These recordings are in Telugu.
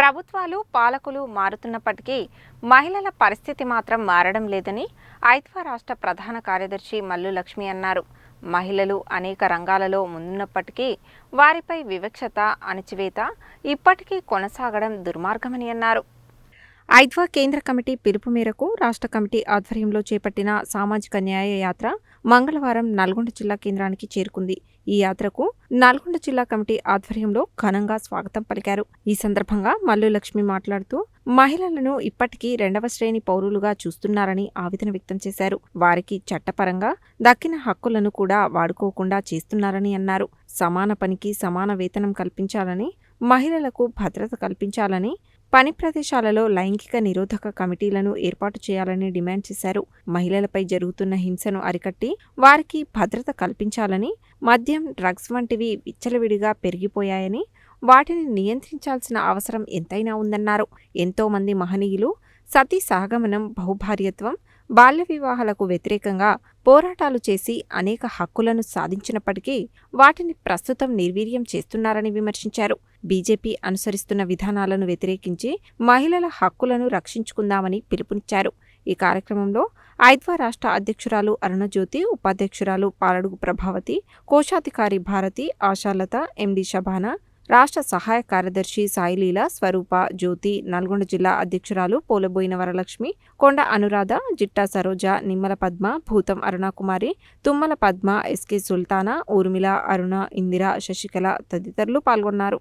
ప్రభుత్వాలు పాలకులు మారుతున్నప్పటికీ మహిళల పరిస్థితి మాత్రం మారడం లేదని ఐద్వా రాష్ట్ర ప్రధాన కార్యదర్శి మల్లు లక్ష్మి అన్నారు. మహిళలు అనేక రంగాలలో ముందున్నప్పటికీ వారిపై వివక్షత, అణచివేత ఇప్పటికీ కొనసాగడం దుర్మార్గమని అన్నారు. ఐద్వా కేంద్ర కమిటీ పిలుపు మేరకు రాష్ట్ర కమిటీ ఆధ్వర్యంలో చేపట్టిన సామాజిక న్యాయ యాత్ర మంగళవారం నల్గొండ జిల్లా కేంద్రానికి చేరుకుంది. ఈ యాత్రకు నల్గొండ జిల్లా కమిటీ ఆధ్వర్యంలో ఘనంగా స్వాగతం పలికారు. ఈ సందర్భంగా మల్లు లక్ష్మి మాట్లాడుతూ మహిళలను ఇప్పటికీ రెండవ శ్రేణి పౌరులుగా చూస్తున్నారని ఆవేదన వ్యక్తం చేశారు. వారికి చట్టపరంగా దక్కిన హక్కులను కూడా వాడుకోకుండా చేస్తున్నారని అన్నారు. సమాన పనికి సమాన వేతనం కల్పించాలని, మహిళలకు భద్రత కల్పించాలని, పని ప్రదేశాలలో లైంగిక నిరోధక కమిటీలను ఏర్పాటు చేయాలని డిమాండ్ చేశారు. మహిళలపై జరుగుతున్న హింసను అరికట్టి వారికి భద్రత కల్పించాలని, మద్యం, డ్రగ్స్ వంటివి విచ్చలవిడిగా పెరిగిపోయాయని, వాటిని నియంత్రించాల్సిన అవసరం ఎంతైనా ఉందన్నారు. ఎంతో మంది మహనీయులు సతీ సహగమనం, బహుభార్యత్వం, బాల్య వివాహాలకు వ్యతిరేకంగా పోరాటాలు చేసి అనేక హక్కులను సాధించినప్పటికీ వాటిని ప్రస్తుతం నిర్వీర్యం చేస్తున్నారని విమర్శించారు. బీజేపీ అనుసరిస్తున్న విధానాలను వ్యతిరేకించి మహిళల హక్కులను రక్షించుకుందామని పిలుపునిచ్చారు. ఈ కార్యక్రమంలో ఐద్వా రాష్ట్ర అధ్యక్షురాలు అరుణజ్యోతి, ఉపాధ్యక్షురాలు పాలడుగు ప్రభావతి, కోశాధికారి భారతి, ఆశాలత, ఎండి షబానా, రాష్ట్ర సహాయ కార్యదర్శి సాయిలీల, స్వరూప, జ్యోతి, నల్గొండ జిల్లా అధ్యక్షురాలు పోలబోయిన వరలక్ష్మి, కొండ అనురాధ, జిట్టా సరోజ, నిమ్మల పద్మ, భూతం అరుణకుమారి, తుమ్మల పద్మ, ఎస్కే సుల్తానా, ఊర్మిళ, అరుణ, ఇందిర, శశికళ తదితరులు పాల్గొన్నారు.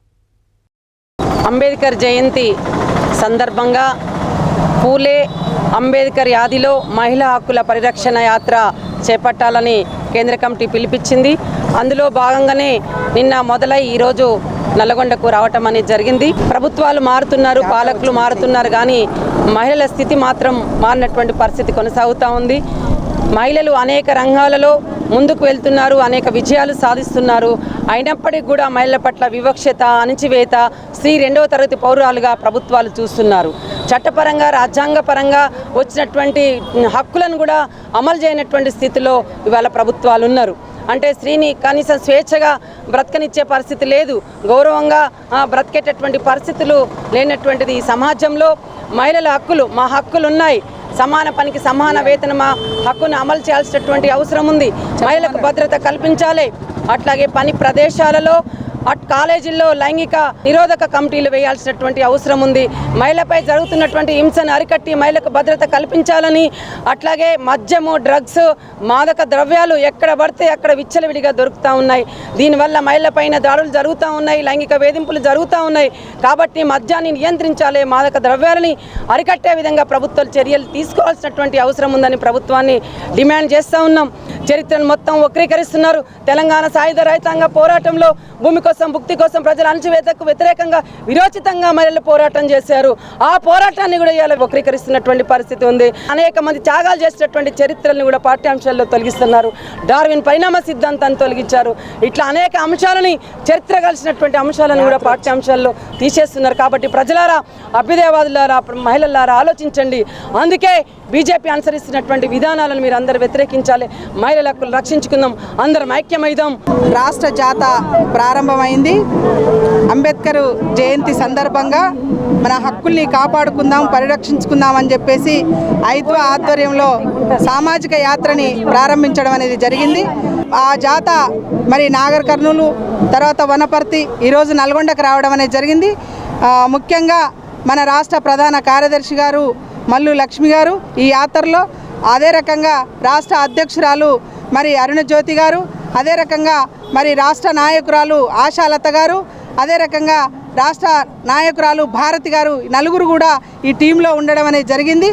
అంబేద్కర్ జయంతి సందర్భంగా పూలే అంబేద్కర్ యాదిలో మహిళా హక్కుల పరిరక్షణ యాత్ర చేపట్టాలని కేంద్ర కమిటీ పిలిపించింది. అందులో భాగంగానే నిన్న మొదలై ఈరోజు నల్లగొండకు రావటం అనేది జరిగింది. ప్రభుత్వాలు మారుతున్నారు, పాలకులు మారుతున్నారు, కానీ మహిళల స్థితి మాత్రం మారినటువంటి పరిస్థితి కొనసాగుతూ ఉంది. మహిళలు అనేక రంగాలలో ముందుకు వెళ్తున్నారు, అనేక విజయాలు సాధిస్తున్నారు. అయినప్పటికీ కూడా మహిళల పట్ల వివక్షత, అణచివేత, స్త్రీ రెండవ తరగతి పౌరాలుగా ప్రభుత్వాలు చూస్తున్నారు. చట్టపరంగా, రాజ్యాంగపరంగా వచ్చినటువంటి హక్కులను కూడా అమలు చేయనటువంటి స్థితిలో ఇవాళ ప్రభుత్వాలు ఉన్నారు. అంటే స్త్రీని కనీసం స్వేచ్ఛగా బ్రతకనిచ్చే పరిస్థితి లేదు, గౌరవంగా బ్రతికేటటువంటి పరిస్థితులు లేనటువంటిది ఈ సమాజంలో. మహిళల హక్కులు, మా హక్కులు ఉన్నాయి, సమాన పనికి సమాన వేతన హక్కును అమలు చేయాల్సినటువంటి అవసరం ఉంది. మహిళలకు భద్రత కల్పించాలి. అట్లాగే పని ప్రదేశాలలో, కాలేజీల్లో లైంగిక నిరోధక కమిటీలు వేయాల్సినటువంటి అవసరం ఉంది. మహిళపై జరుగుతున్నటువంటి హింసను అరికట్టి మహిళలకు భద్రత కల్పించాలని, అట్లాగే మద్యము, డ్రగ్స్, మాదక ద్రవ్యాలు ఎక్కడ పడితే అక్కడ విచ్చలవిడిగా దొరుకుతూ ఉన్నాయి. దీనివల్ల మహిళపైన దాడులు జరుగుతూ ఉన్నాయి, లైంగిక వేధింపులు జరుగుతూ ఉన్నాయి. కాబట్టి మద్యాన్ని నియంత్రించాలి, మాదక ద్రవ్యాలని అరికట్టే విధంగా ప్రభుత్వాలు చర్యలు తీసుకోవాల్సినటువంటి అవసరం ఉందని ప్రభుత్వాన్ని డిమాండ్ చేస్తూ ఉన్నాం. చరిత్రను మొత్తం వక్రీకరిస్తున్నారు. తెలంగాణ సాయుధ రైతాంగ పోరాటంలో భూమి కోసం, భుక్తి కోసం ప్రజల అణచివేతకు వ్యతిరేకంగా విరోచితంగా మహిళలు పోరాటం చేశారు. ఆ పోరాటాన్ని కూడా ఇవాళ వక్రీకరిస్తున్నటువంటి పరిస్థితి ఉంది. అనేక మంది త్యాగాలు చేసినటువంటి చరిత్రలను కూడా పాఠ్యాంశాల్లో తొలగిస్తున్నారు. డార్విన్ పరిణామ సిద్ధాంతాన్ని తొలగించారు. ఇట్లా అనేక అంశాలని, చరిత్ర కలిసినటువంటి అంశాలను కూడా పాఠ్యాంశాల్లో తీసేస్తున్నారు. కాబట్టి ప్రజలారా, అభ్యుదయవాదులారా, మహిళలారా ఆలోచించండి. అందుకే బీజేపీ అనుసరిస్తున్నటువంటి విధానాలను మీరు అందరూ వ్యతిరేకించాలి. మహిళల హక్కులు రక్షించుకుందాం, అందరం ఐక్యమైదాం. రాష్ట్ర జాత ప్రారంభమైంది. అంబేద్కర్ జయంతి సందర్భంగా మన హక్కుల్ని కాపాడుకుందాం, పరిరక్షించుకుందాం అని చెప్పేసి ఐద్వా ఆధ్వర్యంలో సామాజిక యాత్రని ప్రారంభించడం అనేది జరిగింది. ఆ జాత మరి నాగర్ కర్నూలు, తర్వాత వనపర్తి, ఈరోజు నల్గొండకు రావడం అనేది జరిగింది. ముఖ్యంగా మన రాష్ట్ర ప్రధాన కార్యదర్శి గారు మల్లు లక్ష్మి గారు ఈ యాత్రలో, అదే రకంగా రాష్ట్ర అధ్యక్షురాలు మరి అరుణజ్యోతి గారు, అదే రకంగా మరి రాష్ట్ర నాయకురాలు ఆశాలత గారు, అదే రకంగా రాష్ట్ర నాయకురాలు భారతి గారు, నలుగురు కూడా ఈ టీంలో ఉండడం అనేది జరిగింది.